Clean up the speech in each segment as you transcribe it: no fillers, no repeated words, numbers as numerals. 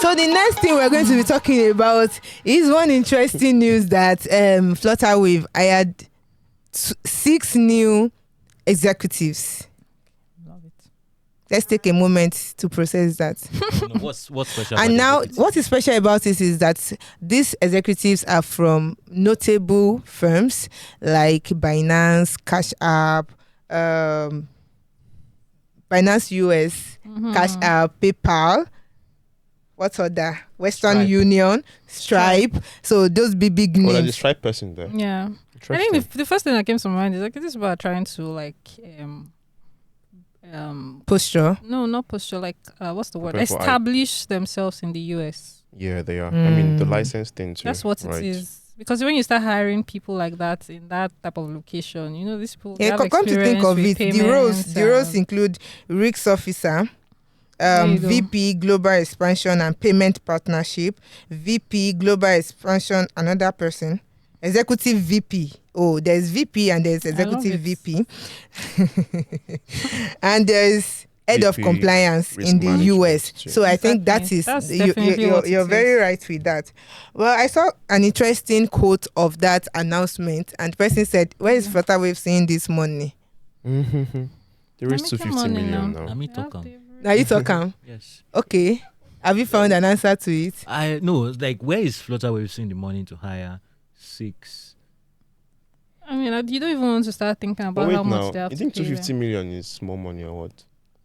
So the next thing we're going to be talking about is one interesting news that Flutterwave hired 6 new executives. Love it. Let's take a moment to process that. What's special? And about now, executives? what is special about this is that these executives are from notable firms like Binance, Cash App, Binance US, Cash App, PayPal. What's other? Western Stripe. Union, Stripe. So those big Oh, there's a names. Stripe person there. Yeah. I Interesting. think the first thing that came to my mind is like this is about trying to like Posture. no, not posture, like what's the word? Prepare for Establish themselves in the US. Yeah, they are. I mean, the Mm. license thing too. That's what right. it is. Because when you start hiring people like that in that type of location, you know, these people they Yeah, have come to think experience of with it, the roles payments, include risk officer, There you go. VP global expansion and payment partnership, VP global expansion, another person, executive VP. Oh, there's VP and there's executive it. VP, and there's head of VP, compliance risk in the management US. too. So I think that Exactly. is That's definitely what it you're is. very right with that. Well, I saw an interesting quote of that announcement, and the person said, "Where is Flutterwave seeing this money?" Mm-hmm. There is They're making 250 money million now. now. I mean, They talk have am. the- Now you talk am. Yes. Okay. Have you found an answer to it? I know. Like, where is Flutterwave seeing the money to hire 6? I mean, you don't even want to start thinking But about wait how much now, they have you to think pay 250 them. million is small money or what?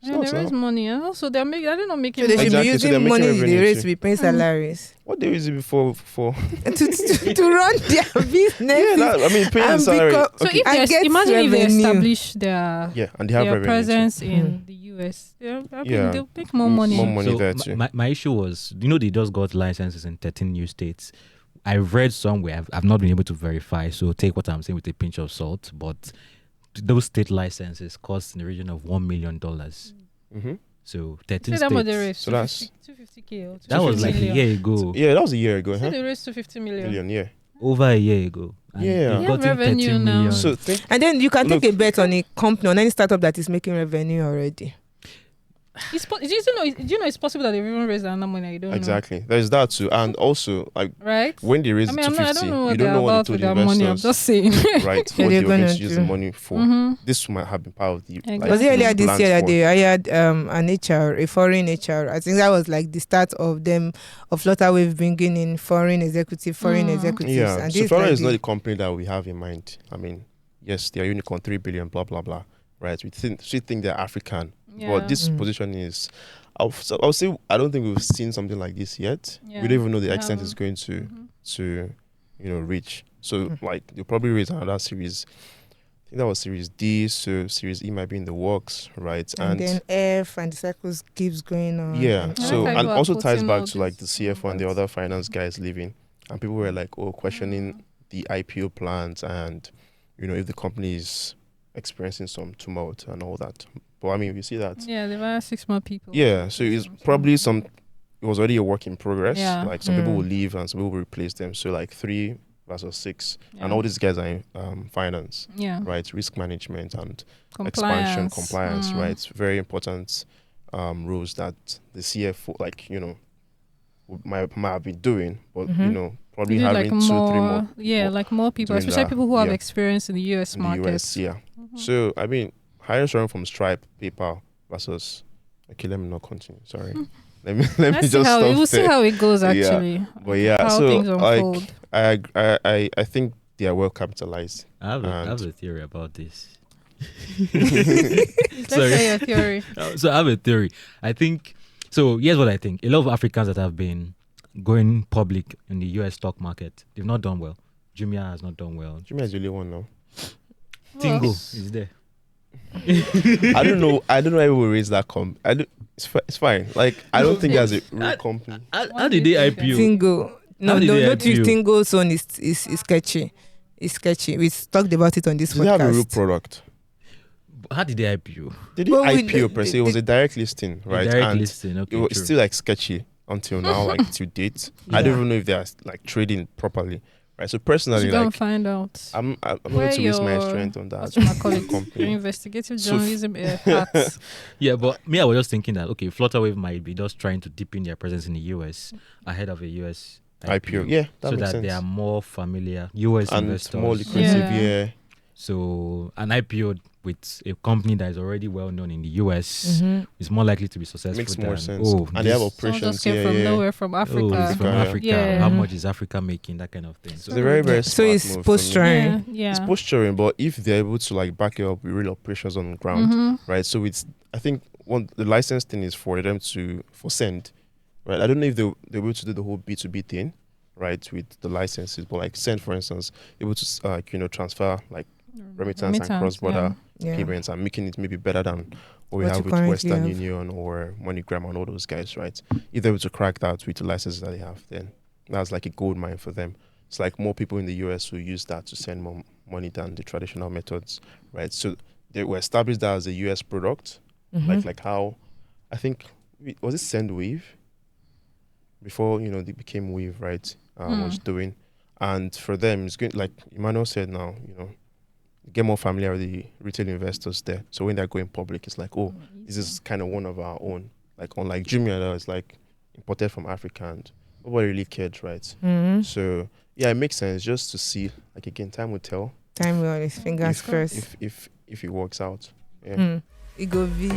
It's Yeah, not there is now. money, and also they're making. Are they not making So they money? should Exactly, be so they're using making money revenue the rates too. to be paying salaries What day is it before? to run their business. Yeah, that, I mean, paying And salary. because- So Okay. if And they get imagine if they revenue. establish their Yeah, and they have revenue too. presence in Hmm. the US, Yeah. they'll make more money. More money So there too. my issue was, they just got licenses in 13 new states. I read somewhere, I've not been able to verify, so take what I'm saying with a pinch of salt, but those state licenses cost in the region of $1 million. Mm-hmm. So 13 Say that much they states. raised So that's- 250K or That was like a 250 year ago, Yeah, that was a year ago, Say huh? they raised 250 million. Million, yeah. over a year ago. And Yeah. they've They have gotten revenue 13 now. million. So think And then you can Look. take a bet on a company, on any startup that is making revenue already. Do you know it's possible that they've even raised another money? I don't exactly. There's that too, and also like know. Right? when they raise I the mean, I 250, don't know you what don't they're know what about they with told their the money. I'm investors, just saying. right? Yeah, What they're they were going gonna to use do. the money for. Mhm. This might have been part of the Exactly. Was it earlier this plans year that for- they hired an HR, a foreign HR? I think that was like the start of Flutterwave bringing in foreign executives. Yeah, And so this Flora like is not the- the company that we have in mind. I mean, yes, they are unicorn, 3 billion, blah blah blah. Right? We think they're African, Yeah. but this Mm. position is. I'll say I don't think we've seen something like this yet. Yeah, We don't even know the we extent it's haven't. going to Mhm. reach. So like they'll probably raise another series. I think that was series D, so series E might be in the works, right? and then F and the cycles keeps going on. yeah, and so like how and you are also ties putting back all to like the these CFO and the numbers. other finance guys leaving, and people were like, oh, questioning the IPO plans and if the company is experiencing some tumult and all that. But I mean, we see that. Yeah, they've hired 6 more people. Yeah, so it's probably it was already a work in progress. Yeah. Like some people Mm. will leave and some people will replace them. So like 3 versus 6, Yeah. and all these guys are in finance, Yeah. right? Risk management and Compliance. compliance, right? Very important rules that the CFO, might have been doing, but Mhm. probably You need, having 2-3 more. Yeah, people like more people, doing especially that, people who have yeah. experience in the US in the market. US, yeah. Mhm. So I mean, hiring someone from Stripe, PayPal versus. Okay, let me not continue. Sorry. Let me Let's see just how stop we'll see there. how it goes Yeah. actually. But yeah, how so things unfold. like I think they are well capitalized. I have And- a theory about this. Let's Sorry. say your theory. So I have a theory. I think so. Here's what I think. A lot of Africans that have been going public in the US stock market, they've not done well. Jumia has not done well. Jimmy is the only one now. Tingo Well, is there. I don't know why we will raise that it's fine. Like I don't think there's a real company. How did they do you IPO? Tingo. No, How did they not IPO? Tingo's one is sketchy. It's sketchy. We talked about it on this Do they have a real podcast. product? How did they IPO? They did Well, we- IPO per se. It was a direct listing, right? A direct And listing. Okay, it was true. still like sketchy until now, like to date. I don't even know if they are like trading properly, right? So You personally, go and like find out. I'm Where going to waste my your- strength on that. What you call it? Your company. investigative So f- journalism hat. Yeah, but me, I was just thinking that okay, Flutterwave might be just trying to deepen their presence in the US ahead of a US IPO, yeah, that so makes that sense. they are more familiar US And investors. more lucrative, Yeah. yeah. So an IPO with a company that is already well known in the US Mhm. is more likely to be successful. Makes more than, sense. Oh, and they have this- Someone operations, just came yeah, from yeah. nowhere from Africa. Oh, it's from Africa, yeah. Africa. Yeah. How Mhm. much is Africa making? That kind of thing. So it's a very, very So smart it's move from posturing. them. Yeah. It's posturing, but if they're able to like back it up with real operations on the ground, Mhm. right? So it's, I think the license thing is for them for send, right? I don't know if they're able to do the whole B2B thing, right, with the licenses, but like send, for instance, able to transfer like remittance and cross-border Yeah. payments and making it maybe better than what we What have you with currently Western have. Union or MoneyGram and all those guys, right? If they're able to crack that with the licenses that they have, then that's like a gold mine for them. It's like more people in the US who use that to send more money than the traditional methods, right? So they were established that as a US product, Mhm. like how I think was it SendWave before they became Wave, right? Was doing, and for them it's going like Emmanuel said now, get more familiar with the retail investors there. So when they're going public, it's like, oh, this is kind of one of our own. Like unlike Jumia, that was like imported from Africa and nobody really cared, right? Mhm. So yeah, it makes sense just to see. Like again, time will tell Time will his fingers crossed. if it works out. Yeah. It go V.